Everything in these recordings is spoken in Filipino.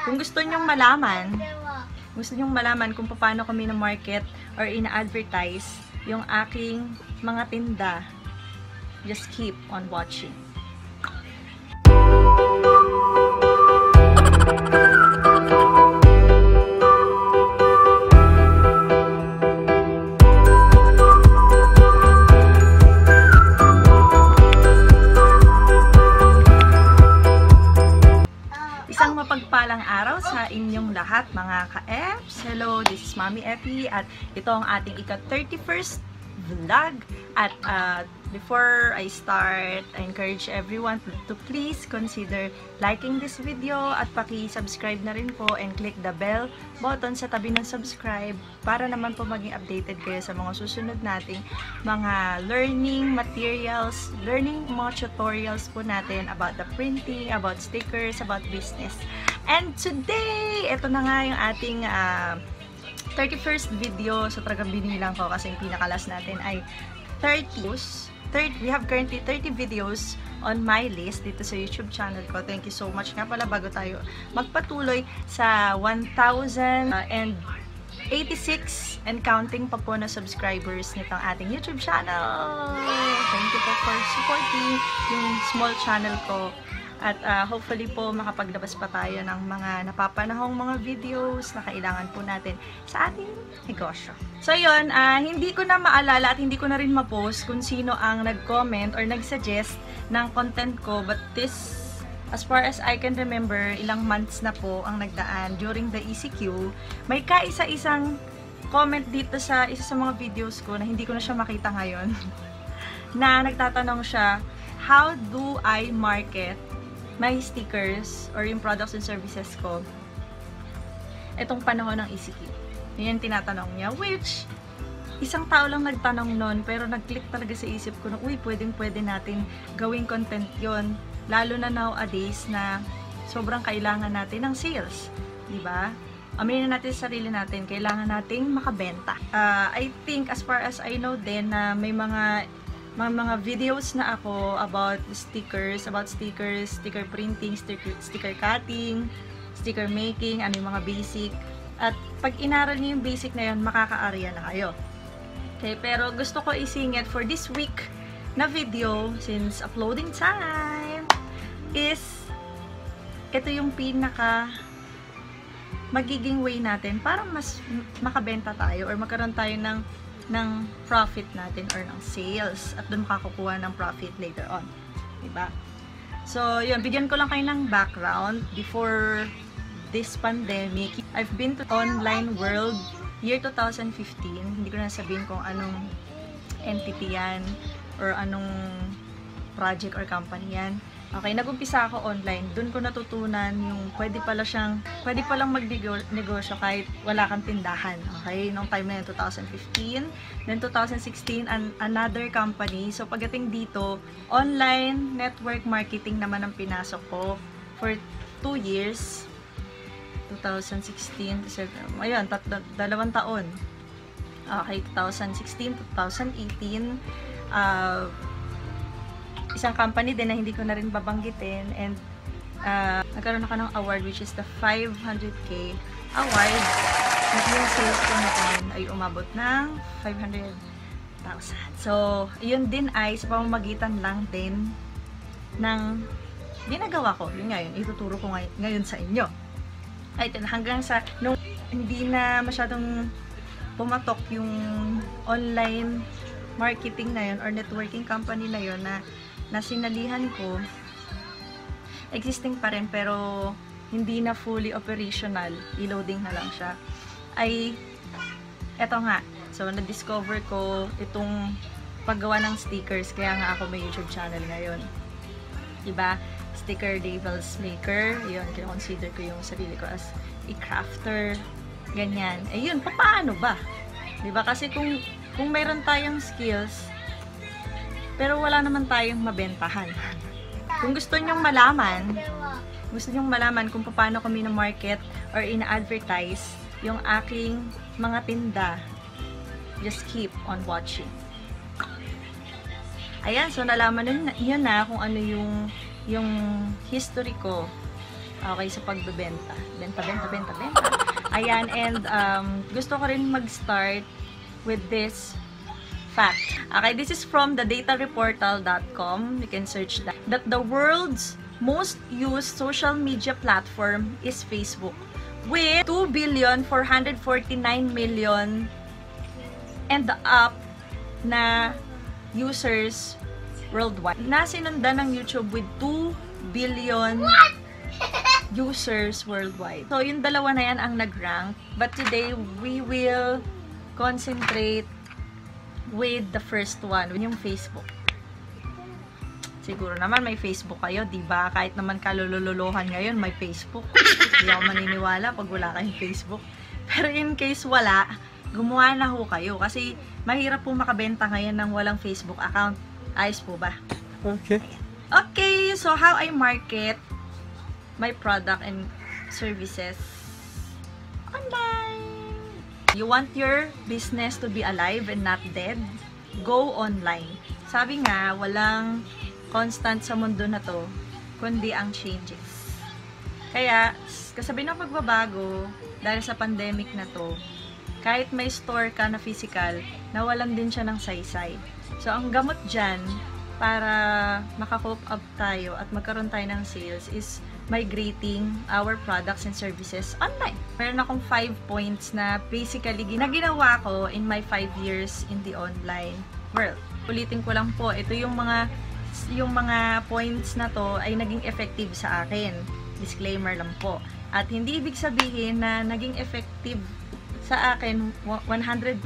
Kung gusto nyong malaman kung paano kami na-market or ina-advertise yung aking mga tinda, just keep on watching. Isang mapagpalang araw sa inyong lahat mga ka-EPS. Hello, this is Mommy Epi at ito ang ating ika-31st vlog. At before I start, I encourage everyone to please consider liking this video at paki-subscribe na rin po and click the bell button sa tabi ng subscribe para naman po maging updated kayo sa mga susunod nating mga learning materials, mga tutorials po natin about the printing, about stickers, about business. And today, ito na nga yung ating 31st video. So talagang binilang ko kasi yung pinakalas natin ay 30. We have currently 30 videos on my list dito sa YouTube channel ko. Thank you so much nga pala bago tayo magpatuloy sa 1,086 and counting pa po na subscribers nitong ating YouTube channel. Thank you po for supporting yung small channel ko. At hopefully po makapaglabas pa tayo ng mga napapanahong mga videos na kailangan po natin sa ating negosyo. So yun, hindi ko na maalala at hindi ko na rin ma-post kung sino ang nag-comment or nag-suggest ng content ko. But this, as far as I can remember, ilang months na po ang nagdaan during the ECQ. May kaisa-isang comment dito sa isa sa mga videos ko na hindi ko na siya makita ngayon. Na nagtatanong siya, how do I market my stickers or yung products and services ko etong panahon ng ECQ? Yun yung tinatanong niya, which isang tao lang nagtanong nun, pero nag-click talaga sa isip ko na, uy, pwede natin gawing content yon, lalo na nowadays na sobrang kailangan natin ng sales, diba? Aminin natin sa sarili natin, kailangan nating makabenta. I think as far as I know din na may mga videos na ako about stickers, sticker printing, sticker cutting, sticker making, ano yung mga basic. At pag inaral niyo yung basic na yun, makaka-area na kayo. Okay, pero gusto ko isingit for this week na video, since uploading time, is ito yung pinaka magiging way natin para mas makabenta tayo or magkaroon tayo ng profit natin or ng sales at doon makakukuha ng profit later on, diba? So yun, bigyan ko lang kayo ng background. Before this pandemic, I've been to online world year 2015. Hindi ko na sabihin kung anong entity yan or anong project or company yan. Okay, nag-umpisa ako online. Doon ko natutunan yung pwede palang magnegosyo kahit wala kang tindahan. Okay, nung time na yun, 2015. Then 2016, another company. So pagdating dito, online network marketing naman ang pinasok ko for 2 years. 2016, ayun, 2 taon. Okay, 2016, 2018, isang company din na hindi ko na rin babanggitin, and nagkaroon ako ng award which is the 500K award. At yung sales ko noon ay umabot ng 500,000. So, yun din ay sa pamamagitan lang din ng ginagawa ko. Yun nga yun, ituturo ko ngayon sa inyo. Ay, hanggang sa nung hindi na masyadong pumatok yung online marketing na yun or networking company na yun na sinalihan ko, existing pa rin pero hindi na fully operational, i-loading na lang siya, ay eto nga. So na-discover ko itong paggawa ng stickers, kaya nga ako may YouTube channel ngayon, diba? Sticker Devils Maker, yun, consider ko yung sarili ko as a crafter, ganyan. Ayun, paano ba? Diba? Kasi kung mayroon tayong skills pero wala naman tayong mabentahan. Kung gusto nyong malaman kung paano kami na-market or ina-advertise yung aking mga tinda, just keep on watching. Ayan, so nalaman niyo na kung ano yung history ko Okay, sa pagbebenta. Benta. Ayan, and gusto ko rin mag-start with this fact. Okay, this is from the datareportal.com. You can search that the world's most used social media platform is Facebook with 2,449,000,000 and the up na users worldwide. Nasinundan ng YouTube with 2 billion users worldwide. So, yung dalawa na yan ang nag-rank. But today, we will concentrate with the first one, yung Facebook. Siguro naman may Facebook kayo, diba? Kahit naman kalululuhan ngayon, may Facebook. Hindi ako maniniwala pag wala kayong Facebook. Pero in case wala, gumawa na ho kayo. Kasi mahirap po makabenta ngayon ng walang Facebook account. Ayos po ba? Okay. Okay, so how I market my product and services online. You want your business to be alive and not dead? Go online. Sabi nga, walang constant sa mundo na to, kundi ang changes. Kaya, kasabi ng pagbabago, dahil sa pandemic na to, kahit may store ka na physical, nawalan din siya ng saysay. So, ang gamot dyan, para makakope up tayo at magkaroon tayo ng sales is migrating our products and services online. Meron akong 5 points na basically ginawa ko in my 5 years in the online world. Ulitin ko lang po, ito yung mga points na to ay naging effective sa akin. Disclaimer lang po. At hindi ibig sabihin na naging effective sa akin 100%,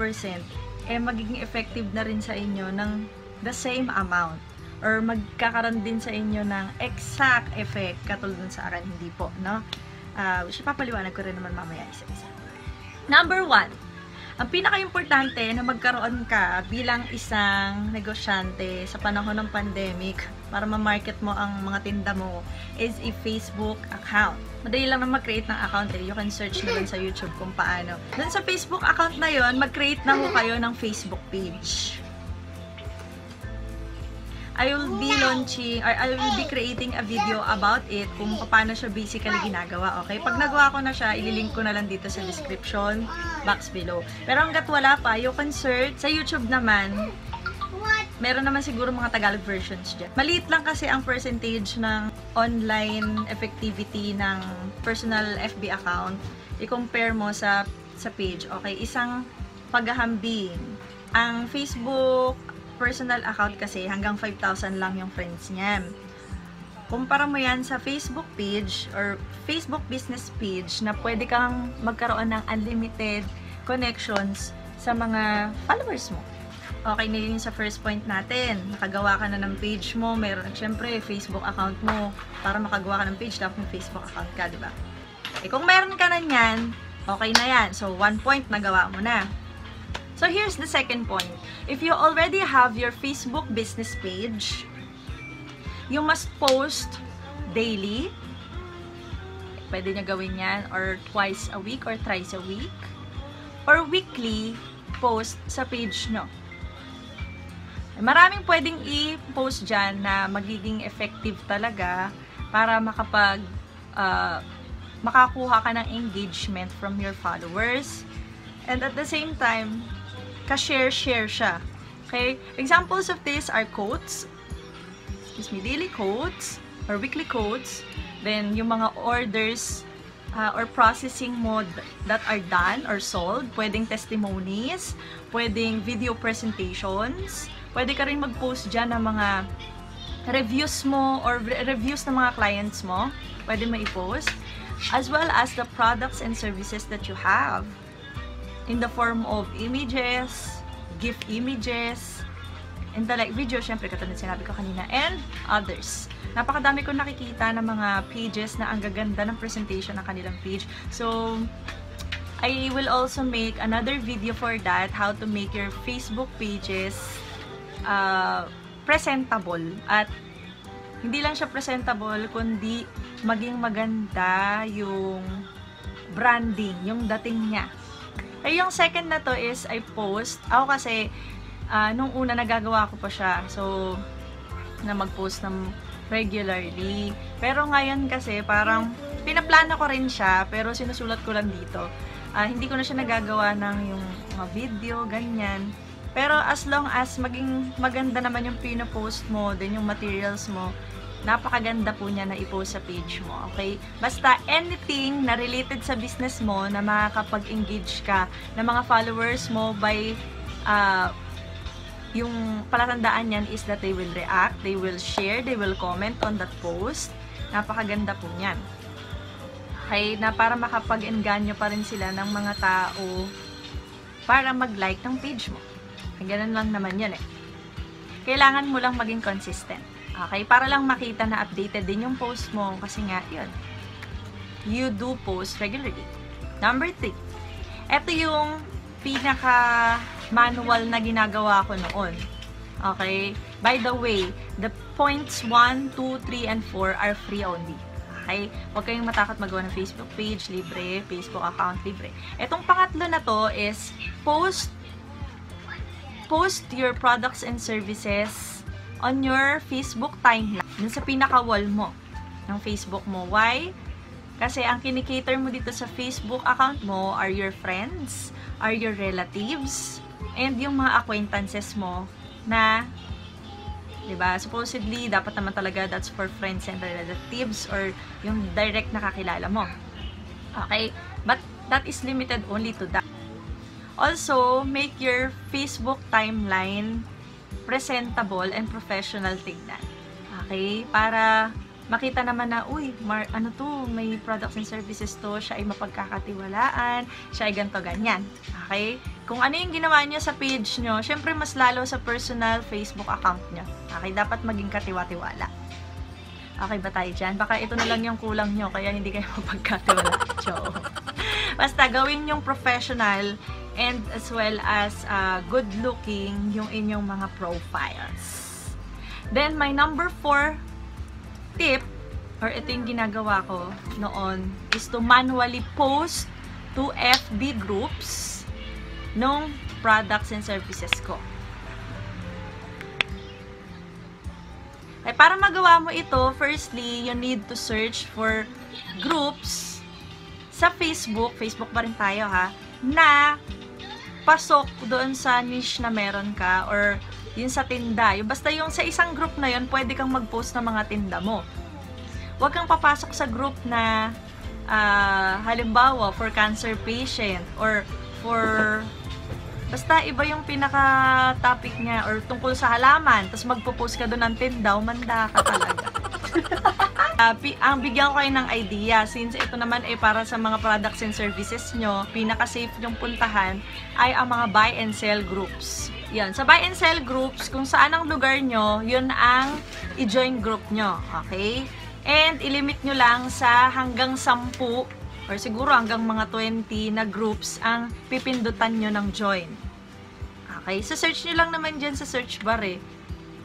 magiging effective na rin sa inyo ng the same amount. Or magkakaroon din sa inyo ng exact effect katulad sa akin, hindi po, no? Which papaliwanag ko rin naman mamaya isa-isa. Number 1. Ang pinaka-importante na magkaroon ka bilang isang negosyante sa panahon ng pandemic para ma-market mo ang mga tinda mo is a Facebook account. Madali lang na mag-create ng account. You can search naman sa YouTube kung paano. Doon sa Facebook account na yon, mag-create na ho kayo ng Facebook page. I will be creating a video about it kung paano siya basically ginagawa, okay? Pag nagawa ko na siya, ililink ko na lang dito sa description box below. Pero hanggat wala pa, you can search sa YouTube naman. Meron naman siguro mga Tagalog versions dyan. Maliit lang kasi ang percentage ng online effectivity ng personal FB account. I-compare mo sa page, okay? Isang paghahambing. Ang Facebook personal account kasi hanggang 5,000 lang yung friends niya. Kumpara mo yan sa Facebook page or Facebook business page na pwede kang magkaroon ng unlimited connections sa mga followers mo. Okay na yun sa first point natin. Nakagawa ka na ng page mo, meron syempre Facebook account mo. Para makagawa ka ng page, dapat may Facebook account ka, diba? Kung meron ka na yan, okay na yan. So, 1 point nagawa mo na. So, here's the second point. If you already have your Facebook business page, you must post daily. Pwede niya gawin yan, or twice a week, or thrice a week. Or weekly, post sa page nyo. Maraming pwedeng i-post dyan na magiging effective talaga para makakuha ka ng engagement from your followers. And at the same time, ka-share siya. Okay? Examples of this are quotes. Daily quotes or weekly quotes. Then, yung mga orders or processing mo that are done or sold. Pwedeng testimonies. Pwedeng video presentations. Pwede ka rin mag-post dyan ng mga reviews mo or reviews ng mga clients mo. Pwede mo i-post. As well as the products and services that you have. In the form of images, gift images, and the like video, syempre katulad sinabi ko kanina, and others. Napakadami ko nakikita ng mga pages na ang gaganda ng presentation ng kanilang page. So, I will also make another video for that, how to make your Facebook pages presentable. At hindi lang siya presentable, kundi maging maganda yung branding, yung dating niya. Ay, yung second na to is I post. Ako kasi, nung una nagagawa ko pa siya. So, na mag-post ng regularly. Pero ngayon kasi, parang pinaplano ko rin siya, pero sinusulat ko lang dito. Hindi ko na siya nagagawa ng yung mga video, ganyan. Pero as long as maging maganda naman yung pinopost mo, then yung materials mo, napakaganda po niya na i-post sa page mo, okay? Basta anything na related sa business mo na makakapag-engage ka ng mga followers mo by yung palatandaan yan is that they will react, they will share, they will comment on that post. Napakaganda po niyan. Okay, na para makapag-engganyo pa rin sila ng mga tao para mag-like ng page mo. Ganun lang naman yan eh. Kailangan mo lang maging consistent. Okay, para lang makita na updated din yung post mo kasi nga, yun. You do post regularly. Number 3. Ito yung pinaka-manual na ginagawa ko noon. Okay? By the way, the points 1, 2, 3, and 4 are free only. Okay? Huwag kayong matakot magawa ng Facebook page, libre. Facebook account, libre. Itong pangatlo na to is post your products and services on your Facebook timeline. Dun sa pinaka-wall mo ng Facebook mo. Why? Kasi ang kinikater mo dito sa Facebook account mo are your friends, are your relatives, and yung mga acquaintances mo na, diba, supposedly, dapat naman talaga that's for friends and relatives or yung direct na kakilala mo. Okay? But that is limited only to that. Also, make your Facebook timeline presentable and professional tignan. Okay? Para makita naman na, uy, ano to, may products and services to, siya ay mapagkakatiwalaan, siya ay ganito, ganyan. Okay? Kung ano yung ginawa niyo sa page nyo, syempre mas lalo sa personal Facebook account nyo. Okay? Dapat maging katiwa-tiwala. Okay ba tayo dyan? Baka ito na lang yung kulang nyo, kaya hindi kayo mapagkatiwala. Basta gawin yung professional and as well as good-looking yung inyong mga profiles. Then, my number 4 tip, or ito yung ginagawa ko noon, is to manually post to FB groups ng products and services ko. Ay, para magawa mo ito, firstly, you need to search for groups sa Facebook pa rin tayo ha, na pasok doon sa niche na meron ka or yun sa tinda. Yung basta yung sa isang group na yun, pwede kang mag-post ng mga tinda mo. Huwag kang papasok sa group na halimbawa for cancer patient or for basta iba yung pinaka-topic niya or tungkol sa halaman, tapos magpo-post ka doon ng tinda, umanda ka talaga. Ang bigyan ko kayo ng idea, since ito naman ay para sa mga products and services nyo, pinaka-safe nyong puntahan ay ang mga buy and sell groups. Yan. Sa buy and sell groups, kung saan ang lugar nyo, yun ang i-join group nyo. Okay? And ilimit nyo lang sa hanggang 10 or siguro hanggang mga 20 na groups ang pipindutan nyo ng join. Okay? So, search nyo lang naman dyan sa search bar eh.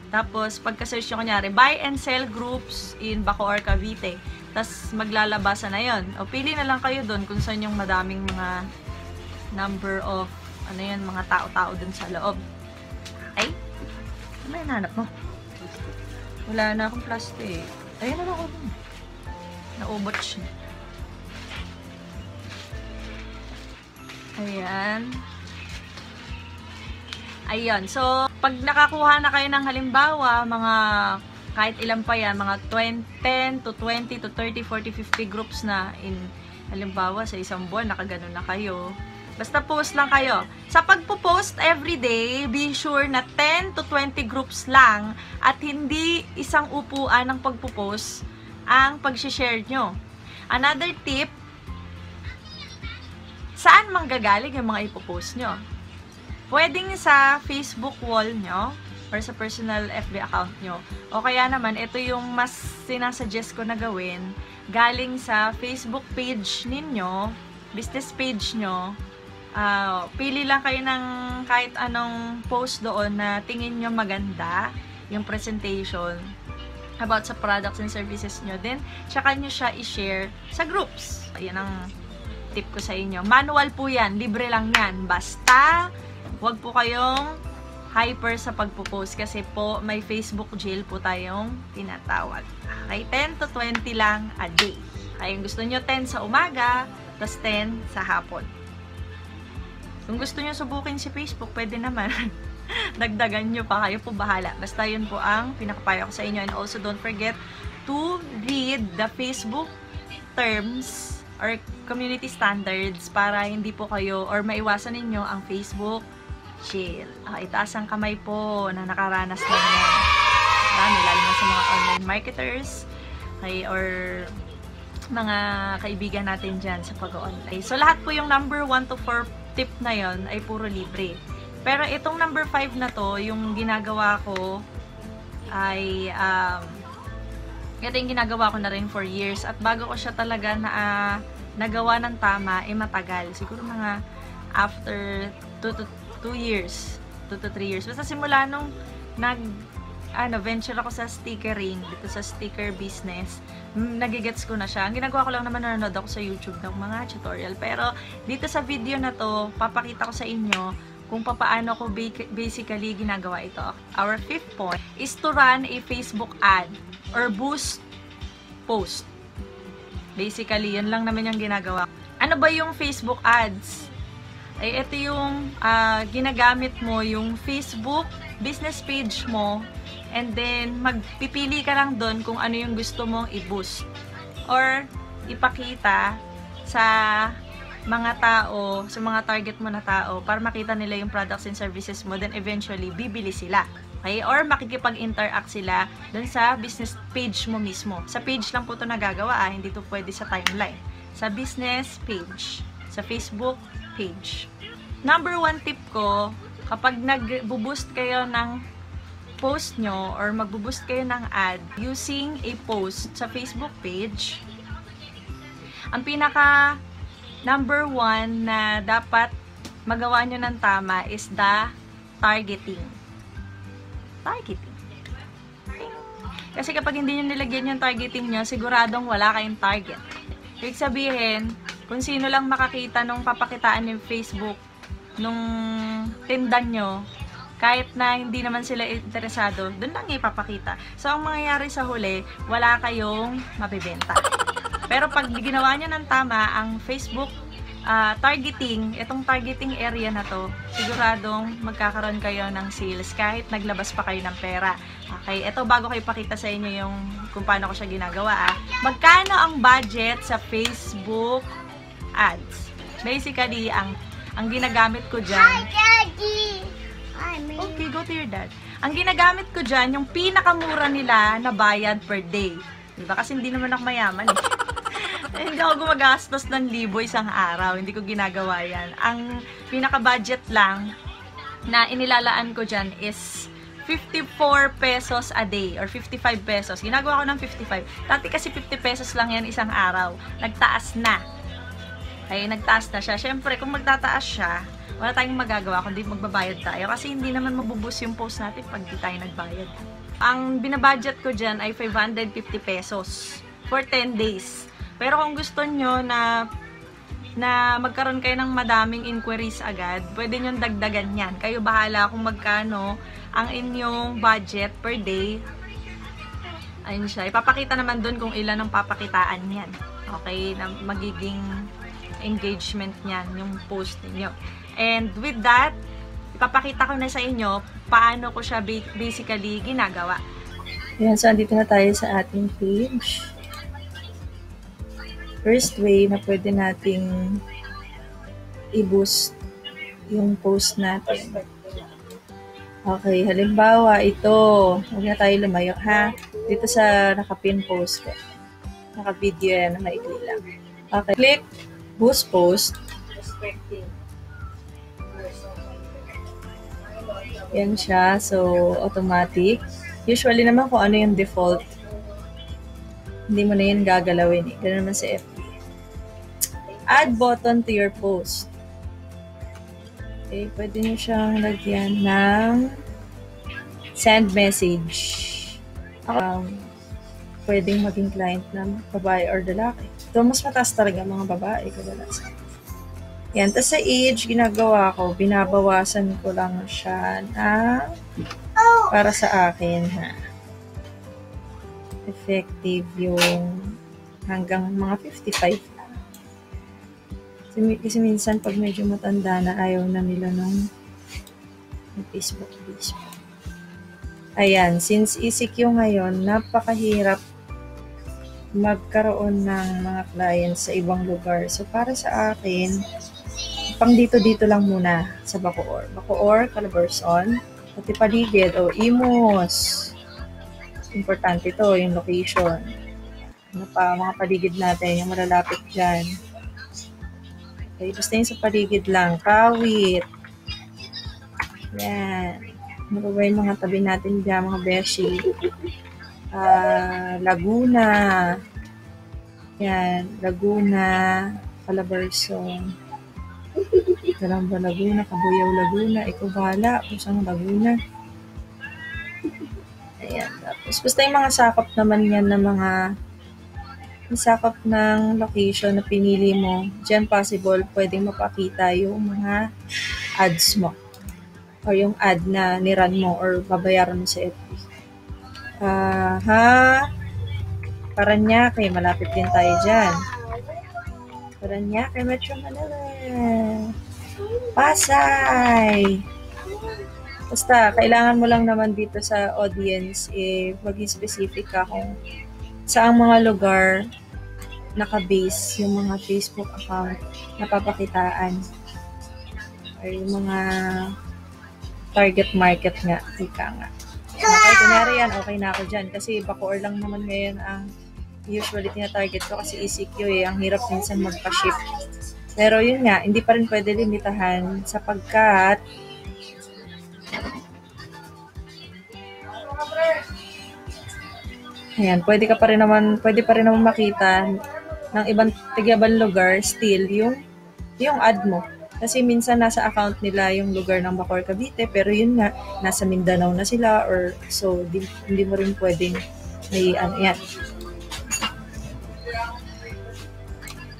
Tapos, pagka-search nyo kunyari, buy and sell groups in Bacoor, Cavite. Tapos, maglalabasan na yon. O, pili na lang kayo doon kung saan yung madaming mga number of, ano yun, mga tao-tao dun sa loob. Okay? Ano yung hanap mo? Wala na akong plastic. Ayun na ako dun. Naubot siya. Ayan. Ayun. So, pag nakakuha na kayo ng halimbawa, mga kahit ilan pa yan, mga 10 to 20 to 30, 40, 50 groups na in halimbawa sa isang buwan, nakaganon na kayo. Basta post lang kayo. Sa pagpo-post everyday, be sure na 10 to 20 groups lang at hindi isang upuan ng pagpo-post ang pag-share nyo. Another tip, saan manggagaling yung mga ipopost nyo? Pwedeng sa Facebook wall nyo or sa personal FB account nyo. O kaya naman, ito yung mas sinasuggest ko na gawin galing sa Facebook page ninyo, business page nyo. Pili lang kayo ng kahit anong post doon na tingin nyo maganda yung presentation about sa products and services nyo. Then, tsaka nyo siya i-share sa groups. Ayan ang tip ko sa inyo. Manual po yan. Libre lang yan. Basta, huwag po kayong hyper sa pagpo-post kasi po may Facebook jail po tayong tinatawag. Okay? 10 to 20 lang a day. Kaya gusto nyo 10 sa umaga, tapos 10 sa hapon. Kung gusto nyo subukin si Facebook, pwede naman. Dagdagan nyo pa, kayo po bahala. Basta yun po ang pinakapayo ko sa inyo. And also, don't forget to read the Facebook terms or community standards para hindi po kayo or maiwasan ninyo ang Facebook chill. Itaas ang kamay po na nakaranas na yan. Marami, lalo na sa mga online marketers or mga kaibigan natin dyan sa pag-online. So, lahat po yung number 1 to 4 tip na yon ay puro libre. Pero itong number 5 na to, yung ginagawa ko ay ito yung ginagawa ko na rin for years. At bago ko siya talaga nagawa ng tama, matagal. Siguro mga after 2 to 3 years. Basta simula nung venture ako sa stickering, dito sa sticker business, nagigets ko na siya. Ang ginagawa ko lang naman, nanonood ako sa YouTube ng mga tutorial. Pero dito sa video na to, papakita ko sa inyo kung paano ko basically ginagawa ito. Our 5th point is to run a Facebook ad or boost post. Basically, yun lang naman yung ginagawa. Ano ba yung Facebook ads? Ay, ito yung ginagamit mo yung Facebook business page mo, and then magpipili ka lang doon kung ano yung gusto mong i-boost or ipakita sa mga tao, sa mga target mo na tao para makita nila yung products and services mo, then eventually bibili sila. Okay? Or makikipag-interact sila doon sa business page mo mismo. Sa page lang po ito nagagawa, hindi to pwede sa timeline. Sa business page, sa Facebook page. Number 1 tip ko, kapag nag-boost kayo ng post nyo or mag-boost kayo ng ad using a post sa Facebook page, ang pinaka number 1 na dapat magawa nyo ng tama is the targeting. Kasi kapag hindi nyo nilagyan yung targeting nyo, siguradong wala kayong target. Ibig sabihin, kung sino lang makakita nung papakitaan yung Facebook nung tindan nyo, kahit na hindi naman sila interesado, dun lang ipapakita. So, ang mangyayari sa huli, wala kayong mabibenta. Pero pag ginawa nyo ng tama, ang Facebook targeting, itong targeting area na to, siguradong magkakaroon kayo ng sales kahit naglabas pa kayo ng pera. Okay, ito bago ko ipakita sa inyo yung kung paano ko siya ginagawa. Magkano ang budget sa Facebook ads? Basically, ang ginagamit ko dyan... Hi, Daddy! Okay, go to your dad. Ang ginagamit ko dyan, yung pinakamura nila na bayad per day. Diba? Kasi hindi naman ako mayaman eh. Hindi ako gumagastos ng libo isang araw. Hindi ko ginagawa yan. Ang pinaka-budget lang na inilalaan ko dyan is 54 pesos a day or 55 pesos. Ginagawa ko ng 55. Dati kasi 50 pesos lang yan isang araw. Nagtaas na. Ay, nagtaas na siya. Siyempre, kung magtataas siya, wala tayong magagawa kundi magbabayad tayo. Kasi hindi naman mabubus yung post natin pag di tayo nagbayad. Ang binabudget ko dyan ay 550 pesos for 10 days. Pero kung gusto nyo na magkaroon kayo ng madaming inquiries agad, pwede nyo dagdagan yan. Kayo bahala kung magkano ang inyong budget per day. Ayun siya. Ipapakita naman dun kung ilan ang papakitaan yan. Okay? Na magiging engagement niyan, yung post niyo. And with that, ipapakita ko na sa inyo paano ko siya basically ginagawa. Ayan, so andito na tayo sa ating page. First way na pwede nating i-boost yung post natin. Okay, halimbawa ito, huwag na tayo lumayo ha. Dito sa naka-pin post ko. Naka-video yan, na maikli lang. Okay, click boost post. Yan siya. So, automatic. Usually naman kung ano yung default, hindi mo na yun gagalawin eh. Ganun naman sa FB. Add button to your post. Okay, pwede nyo siyang lagyan ng send message. Pwedeng maging client ng babae or lalaki. Ito, mas mataas talaga mga babae kadalasan. Yan. Tapos sa age, ginagawa ko, binabawasan ko lang siya na para sa akin, ha. Effective yung hanggang mga 55. Kasi minsan pag medyo matanda na, ayaw na nila nung Facebook. Ayan, since ECQ ngayon, napakahirap magkaroon ng mga clients sa ibang lugar. So, para sa akin, pang dito lang muna sa Bacoor. Bacoor, Calabarzon, pati paligid, o Imus. Importante to, yung location. Ano pa, mga paligid natin, yung malalapit dyan. Okay, basta yung sa paligid lang. Kawit. Yan. Ano ba yung mga tabi natin dyan, mga beshi? Laguna. Yan, Laguna, Calabarzon. Calamba, Laguna, Cabuyao, Laguna. Ikaw bahala kung saan Laguna. Ayan. Tapos, basta yung mga sakop naman yan na mga sakop ng location na pinili mo, dyan possible pwedeng mapakita yung mga ads mo o yung ad na niran mo or babayaran mo sa FB. Paranaque, malapit din tayo dyan. Paranaque, Metro Manila. Pasay. Basta, kailangan mo lang naman dito sa audience, maging specific ka kung saang mga lugar naka-base yung mga Facebook account na papakitaan. Or yung mga target market nga, ika nga. Okay, kunwari yan, okay na ako dyan. Kasi Bacoor lang naman ngayon ang usually tina-target ko kasi ECQ ang hirap minsan magpa-ship. Pero yun nga, hindi pa rin pwede limitahan sapagkat ayan, pwede pa rin naman makita ng ibang lugar still yung ad mo. Kasi minsan nasa account nila yung lugar ng Bacoor, Cavite, pero yun nga, nasa Mindanao na sila or so hindi mo rin pwedeng yan.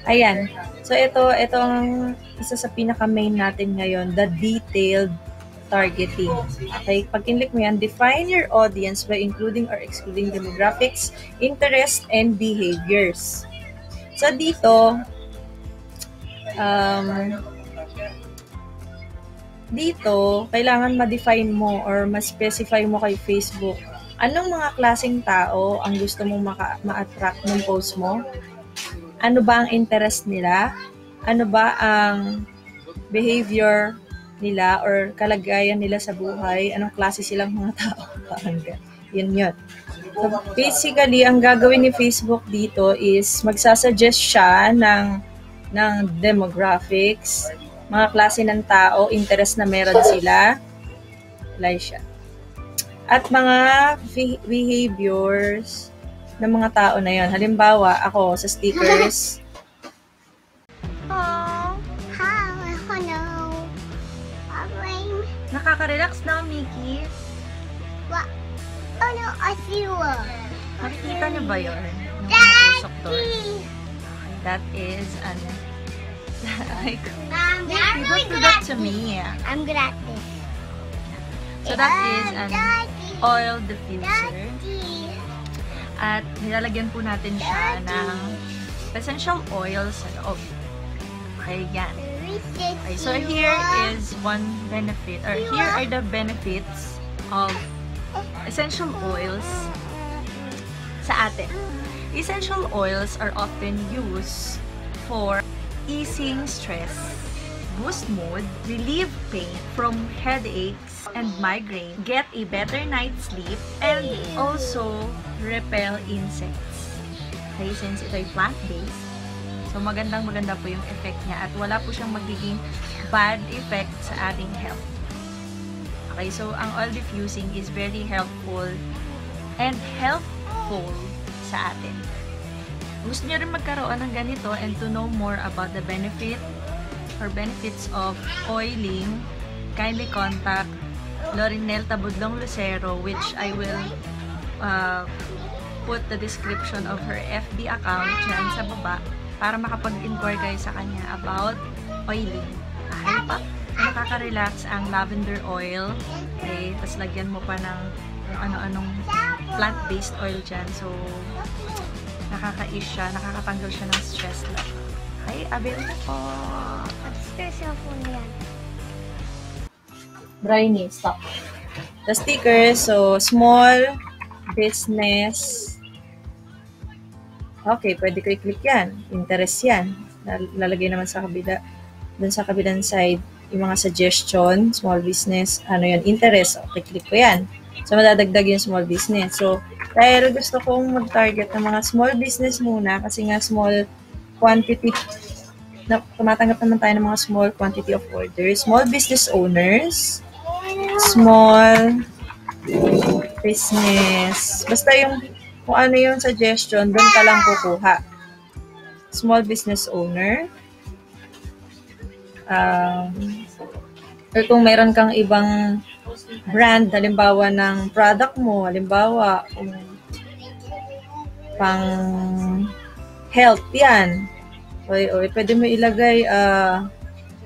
Ayan. So ito ang isa sa pinaka-main natin ngayon, the detailed targeting. Okay, pag kinlik mo yan, define your audience by including or excluding demographics, interests, and behaviors. So dito, kailangan ma-define mo or ma-specify mo kay Facebook anong mga klaseng tao ang gusto mong ma-attract ng post mo. Ano ba ang interest nila? Ano ba ang behavior nila or kalagayan nila sa buhay? Anong klase silang mga tao? Yun. So, basically, ang gagawin ni Facebook dito is magsasuggest siya ng demographics, mga klase ng tao, interest na meron sila, siya. At mga behaviors ng mga tao na yon. Halimbawa, ako sa stickers. Nakaka-relax na, Mickey. Ano, asiwa? Nakikita niyo ba yun? Daddy! That is an... like, I'm don't do that to me. I'm good at this. So that is an oil diffuser. Daddy. At nilalagyan po natin siya ng essential oil sa loob. Okay, yan. Okay, so here is one benefit, or here are the benefits of essential oils sa atin. Essential oils are often used for easing stress, boost mood, relieve pain from headaches and migraine, get a better night's sleep, and also repel insects. Okay, since ito ay plant-based, so maganda po yung effect niya at wala po siyang magiging bad effect sa ating health. Okay, so ang oil diffusing is very helpful and healthful sa atin. Gusto niyo rin magkaroon ng ganito and to know more about the benefits of oiling, kindly contact Lorinel Tabudlong Lucero, which I will put the description of her FB account dyan sa baba para makapag-inquire kayo sa kanya about oiling. Okay pa? Nakaka-relax ang lavender oil. Okay, tapos lagyan mo pa ng ano-anong plant-based oil dyan. So, Nakaka-ease siya, nakakatanggal siya ng stress lang. Okay, avail na po. Upstairs cellphone yan. Briny, stop. The stickers, so small business. Okay, pwede ko i-click yan. Interest yan. Lalagay naman sa kabila. Doon sa kabilang side, yung mga suggestion, small business, ano yan, interest. Okay, click ko yan. So, madadagdag yung small business. So, dahil gusto kong mag-target ng mga small business muna kasi nga small quantity, tumatanggap naman tayo ng mga small quantity of orders. Small business owners, small business. Basta yung kung ano yung suggestion, doon ka lang kukuha. Small business owner. Or kung mayroon kang ibang brand, halimbawa ng product mo, halimbawa, kung pang health yan. O pwede mo ilagay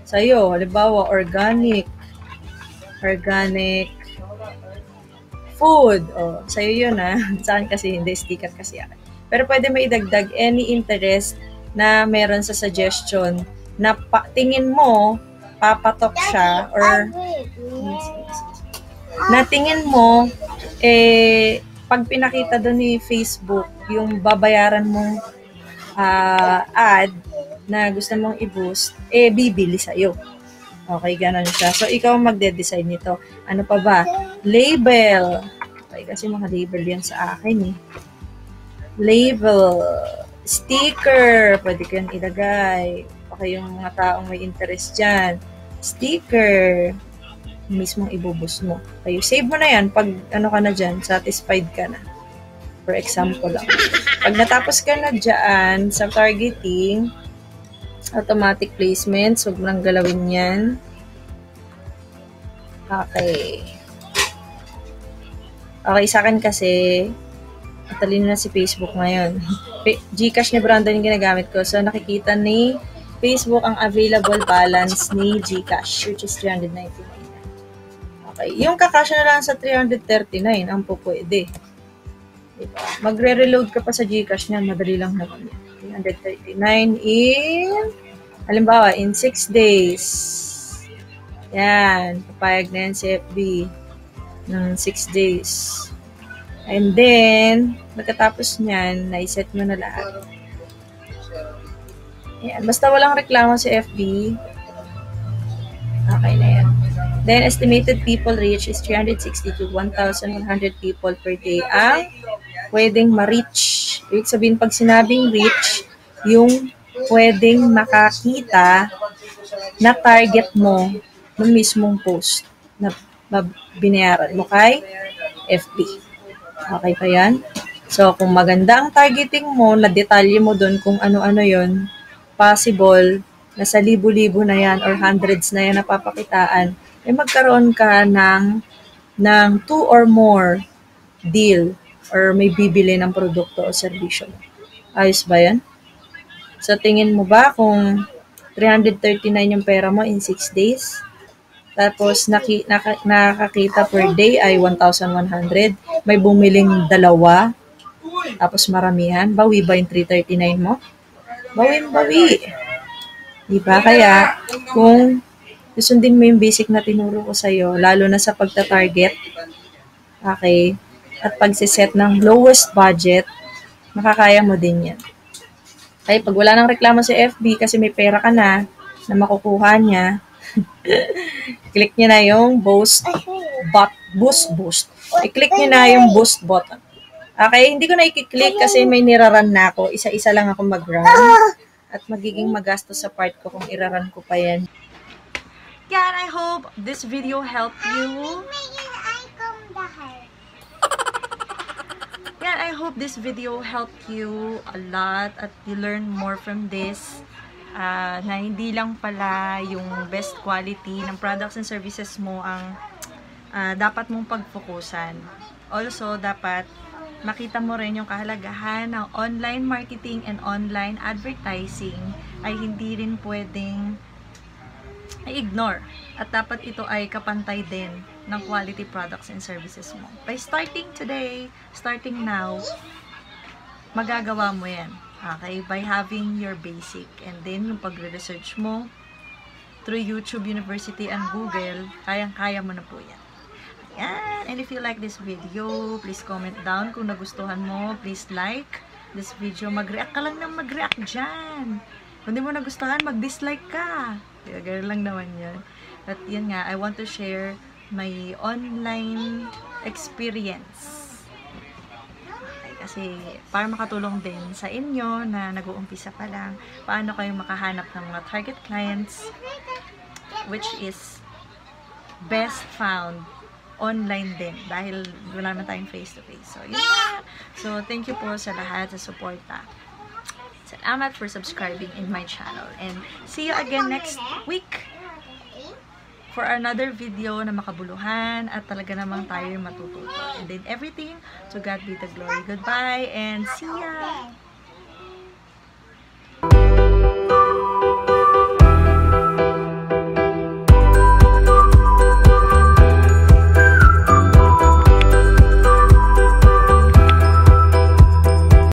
sa'yo, halimbawa, organic food. O, sa'yo yun Saan kasi hindi, sticker kasi yan. Pero pwede mo idagdag any interest na meron sa suggestion na tingin mo, papatok siya, or na tingin mo, pag pinakita doon ni Facebook, yung babayaran mong ad na gusto mong i-boost, bibili sa'yo. Okay, ganun siya. So, ikaw magde-decide nito. Ano pa ba? Label. Okay, kasi mga label yan sa akin Label. Sticker. Pwede ko yan ilagay. Okay, yung mga taong may interest dyan. Sticker. Mismong ibubus mo. Okay, save mo na yan. Pag ano ka na dyan, satisfied ka na. For example lang. Pag natapos ka na dyan sa targeting, automatic placement. So, nang galawin yan. Okay. Okay, sa akin kasi, matalino na si Facebook ngayon. Gcash ni Brandon yung ginagamit ko. So, nakikita ni Facebook ang available balance ni Gcash, which is 399. Okay. Yung kakash na lang sa 339, ang pupwede. Diba? Magre-reload ka pa sa Gcash niyan, madali lang naman yan. 339 in, halimbawa, in 6 days. Yan, papayag na yan si FB ng 6 days. And then, pagkatapos niyan, naiset mo na lahat. Yan, basta walang reklamo si FB, okay na yan. Then, estimated people reach is 360 to 1,100 people per day ang pwedeng ma-reach. Ibig sabihin, pag sinabing reach, yung pwedeng makakita na target mo ng mismong post na binayaran mo kay FB. Okay pa yan? So, kung maganda ang targeting mo, na detalye mo doon kung ano-ano yon, possible, nasa libo-libo na yan or hundreds na yan na papakitaan, magkaroon ka ng 2 or more deal or may bibili ng produkto o serbisyo. Ayos ba yan? So, tingin mo ba kung 339 yung pera mo in 6 days? Tapos, nakakita per day ay 1,100. May bumiling 2. Tapos, maramihan. Bawi ba yung 339 mo? Bawi. Diba? Kaya, kung susundin mo yung basic na tinuro ko sa'yo, lalo na sa pagta-target, okay, at pagsiset ng lowest budget, makakaya mo din yan. Okay, pag wala nang reklamo sa FB kasi may pera ka na makukuha niya, click niyo na yung boost. I-click niyo na yung boost button. Okay, hindi ko na i-click kasi may niraran na ako. Isa-isa lang ako mag-run. At magiging magastos sa part ko kung iraran ko pa yan. Yan, I hope this video helped you. Yan, I hope this video helped you a lot at you learn more from this. Na hindi lang pala yung best quality ng products and services mo ang dapat mong pagfokusan. Also, dapat makita mo rin yung kahalagahan ng online marketing and online advertising ay hindi rin pwedeng i-ignore. At dapat ito ay kapantay din ng quality products and services mo. By starting today, starting now, magagawa mo yan. Okay? By having your basic. And then, yung pagre-research mo through YouTube University and Google, kayang-kaya mo na po yan. Ayan. And if you like this video, please comment down kung nagustuhan mo. Please like this video. Mag-react ka lang ng mag-react dyan. Kung di mo nagustuhan, mag-dislike ka. Ganun lang naman yun. But yun nga, I want to share my online experience. Okay, kasi para makatulong din sa inyo na nag-uumpisa pa lang, paano kayo makahanap ng mga target clients, which is best found online din dahil wala naman tayong face-to-face. So, yun nga. So, thank you po sa lahat sa suporta. Salamat for subscribing in my channel. And see you again next week for another video na makabuluhan at talaga namang tayo matututo. And then everything, to God be the glory. Goodbye and see ya!